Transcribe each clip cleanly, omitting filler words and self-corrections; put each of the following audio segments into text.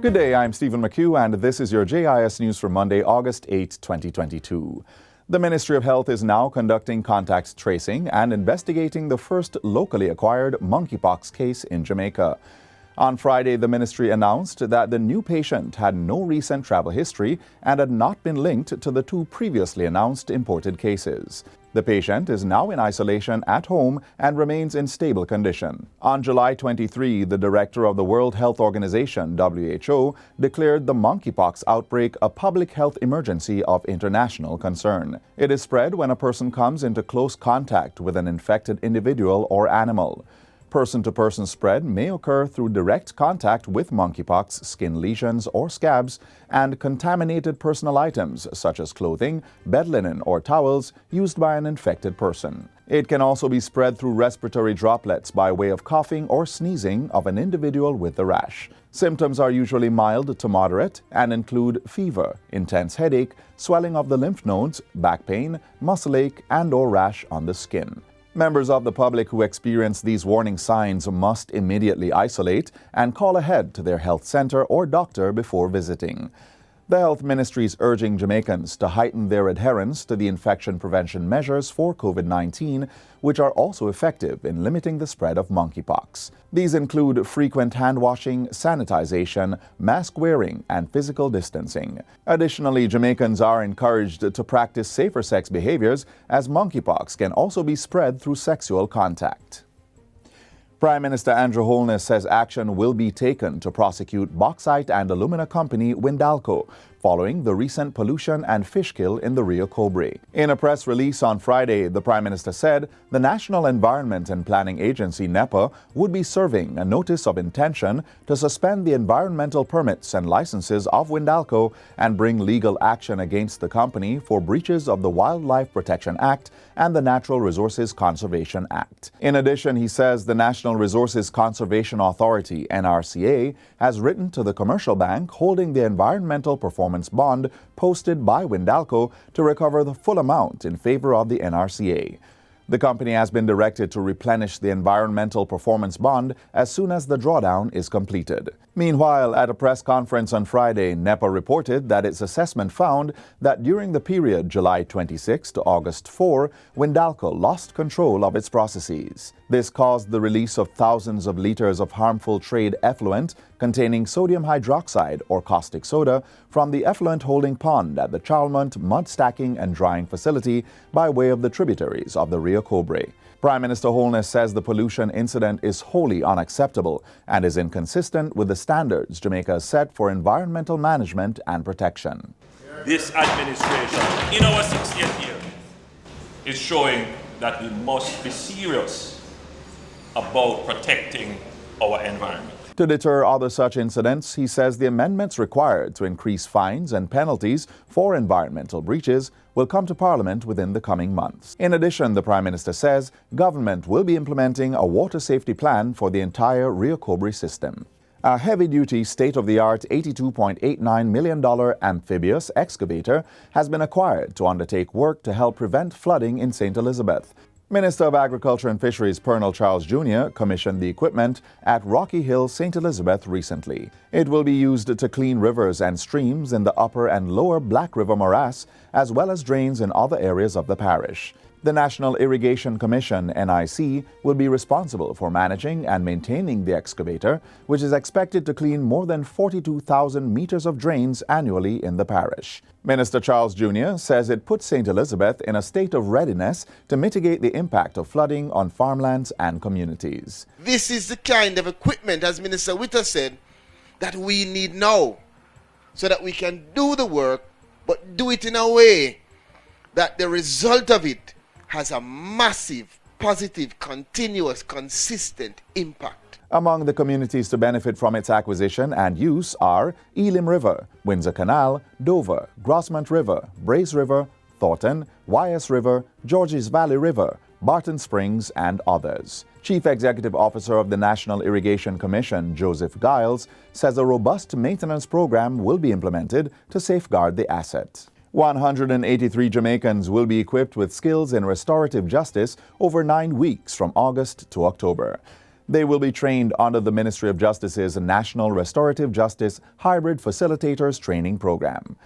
Good day, I'm Stephen McHugh, and this is your JIS news for Monday, August 8, 2022. The Ministry of Health is now conducting contact tracing and investigating the first locally acquired monkeypox case in Jamaica. On Friday, the ministry announced that the new patient had no recent travel history and had not been linked to the two previously announced imported cases. The patient is now in isolation at home and remains in stable condition. On July 23, the director of the World Health Organization, WHO, declared the monkeypox outbreak a public health emergency of international concern. It is spread when a person comes into close contact with an infected individual or animal. Person-to-person spread may occur through direct contact with monkeypox, skin lesions or scabs, and contaminated personal items such as clothing, bed linen, or towels used by an infected person. It can also be spread through respiratory droplets by way of coughing or sneezing of an individual with the rash. Symptoms are usually mild to moderate and include fever, intense headache, swelling of the lymph nodes, back pain, muscle ache, and/or rash on the skin. Members of the public who experience these warning signs must immediately isolate and call ahead to their health center or doctor before visiting. The Health Ministry is urging Jamaicans to heighten their adherence to the infection prevention measures for COVID-19, which are also effective in limiting the spread of monkeypox. These include frequent hand washing, sanitization, mask wearing, and physical distancing. Additionally, Jamaicans are encouraged to practice safer sex behaviors, as monkeypox can also be spread through sexual contact. Prime Minister Andrew Holness says action will be taken to prosecute bauxite and alumina company Windalco following the recent pollution and fish kill in the Rio Cobre. In a press release on Friday, the Prime Minister said the National Environment and Planning Agency NEPA would be serving a notice of intention to suspend the environmental permits and licenses of Windalco and bring legal action against the company for breaches of the Wildlife Protection Act and the Natural Resources Conservation Act. In addition, he says the National Resources Conservation Authority, NRCA, has written to the commercial bank holding the environmental performance bond posted by Windalco to recover the full amount in favor of the NRCA. The company has been directed to replenish the environmental performance bond as soon as the drawdown is completed. Meanwhile, at a press conference on Friday, NEPA reported that its assessment found that during the period July 26 to August 4, Windalco lost control of its processes. This caused the release of thousands of liters of harmful trade effluent containing sodium hydroxide or caustic soda from the effluent holding pond at the Chalmont mud stacking and drying facility by way of the tributaries of the Rio Cobre. Prime Minister Holness says the pollution incident is wholly unacceptable and is inconsistent with the standards Jamaica has set for environmental management and protection. This administration, in our 60th year, is showing that we must be serious about protecting our environment. To deter other such incidents, he says the amendments required to increase fines and penalties for environmental breaches will come to Parliament within the coming months. In addition, the Prime Minister says government will be implementing a water safety plan for the entire Rio Cobre system. A heavy-duty, state-of-the-art $82.89 million amphibious excavator has been acquired to undertake work to help prevent flooding in St. Elizabeth. Minister of Agriculture and Fisheries Colonel Charles Jr. commissioned the equipment at Rocky Hill, St. Elizabeth recently. It will be used to clean rivers and streams in the upper and lower Black River morass, as well as drains in other areas of the parish. The National Irrigation Commission, NIC, will be responsible for managing and maintaining the excavator, which is expected to clean more than 42,000 meters of drains annually in the parish. Minister Charles Jr. says it puts St. Elizabeth in a state of readiness to mitigate the impact of flooding on farmlands and communities. This is the kind of equipment, as Minister Witter said, that we need now, so that we can do the work, but do it in a way that the result of it has a massive, positive, continuous, consistent impact. Among the communities to benefit from its acquisition and use are Elim River, Windsor Canal, Dover, Grossmont River, Brace River, Thornton, Wyas River, Georges Valley River, Barton Springs, and others. Chief Executive Officer of the National Irrigation Commission, Joseph Giles, says a robust maintenance program will be implemented to safeguard the asset. 183 Jamaicans will be equipped with skills in restorative justice over 9 weeks from August to October. They will be trained under the Ministry of Justice's National Restorative Justice Hybrid Facilitators Training Program.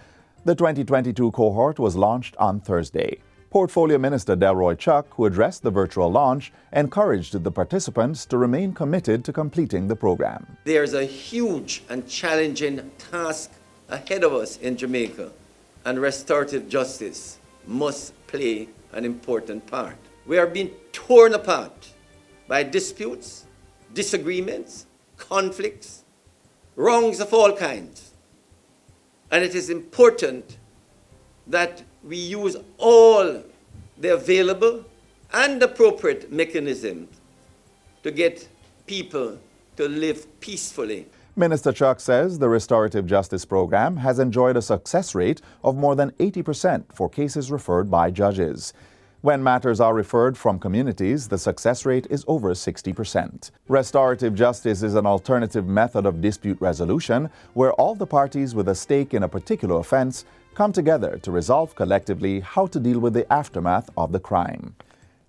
The 2022 cohort was launched on Thursday. Portfolio Minister Delroy Chuck, who addressed the virtual launch, encouraged the participants to remain committed to completing the program. There's a huge and challenging task ahead of us in Jamaica, and restorative justice must play an important part. We are being torn apart by disputes, disagreements, conflicts, wrongs of all kinds. And it is important that we use all the available and appropriate mechanisms to get people to live peacefully. Minister Chuck says the Restorative Justice Program has enjoyed a success rate of more than 80% for cases referred by judges. When matters are referred from communities, the success rate is over 60%. Restorative justice is an alternative method of dispute resolution where all the parties with a stake in a particular offense come together to resolve collectively how to deal with the aftermath of the crime.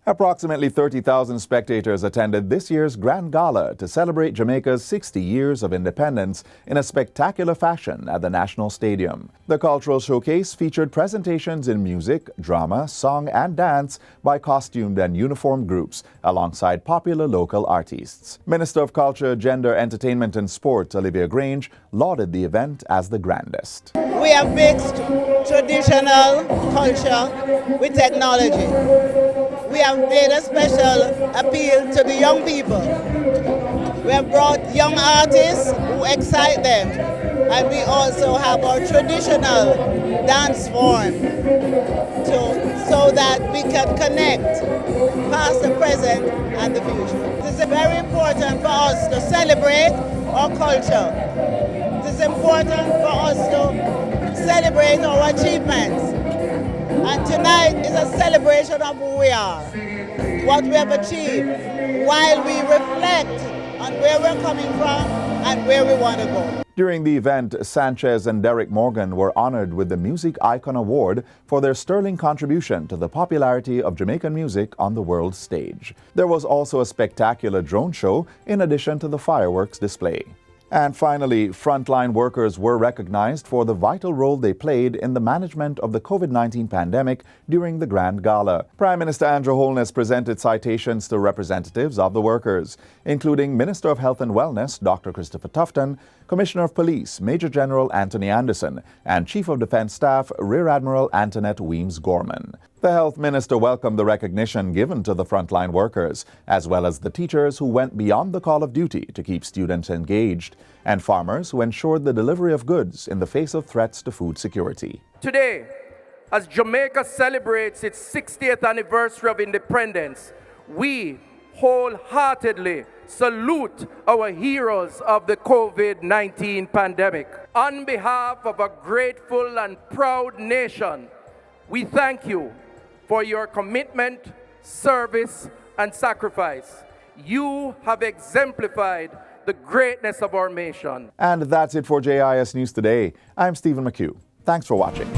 Approximately 30,000 spectators attended this year's Grand Gala to celebrate Jamaica's 60 years of independence in a spectacular fashion at the National Stadium. The cultural showcase featured presentations in music, drama, song, and dance by costumed and uniformed groups, alongside popular local artists. Minister of Culture, Gender, Entertainment and Sport, Olivia Grange, lauded the event as the grandest. We have mixed traditional culture with technology. We have made a special appeal to the young people. We have brought young artists who excite them. And we also have our traditional dance form so that we can connect past, the present, and the future. It is very important for us to celebrate our culture. It is important for us to celebrate our achievements. And tonight is a celebration of who we are, what we have achieved, while we reflect on where we're coming from and where we want to go. During the event, Sanchez and Derek Morgan were honored with the Music Icon Award for their sterling contribution to the popularity of Jamaican music on the world stage. There was also a spectacular drone show in addition to the fireworks display. And finally, frontline workers were recognized for the vital role they played in the management of the COVID-19 pandemic during the Grand Gala. Prime Minister Andrew Holness presented citations to representatives of the workers, including Minister of Health and Wellness, Dr. Christopher Tufton, Commissioner of Police, Major General Anthony Anderson, and Chief of Defense Staff, Rear Admiral Antoinette Weems-Gorman. The Health Minister welcomed the recognition given to the frontline workers, as well as the teachers who went beyond the call of duty to keep students engaged, and farmers who ensured the delivery of goods in the face of threats to food security. Today, as Jamaica celebrates its 60th anniversary of independence, we wholeheartedly salute our heroes of the COVID-19 pandemic. On behalf of a grateful and proud nation, we thank you for your commitment, service, and sacrifice. You have exemplified the greatness of our nation. And that's it for JIS News Today. I'm Stephen McHugh. Thanks for watching.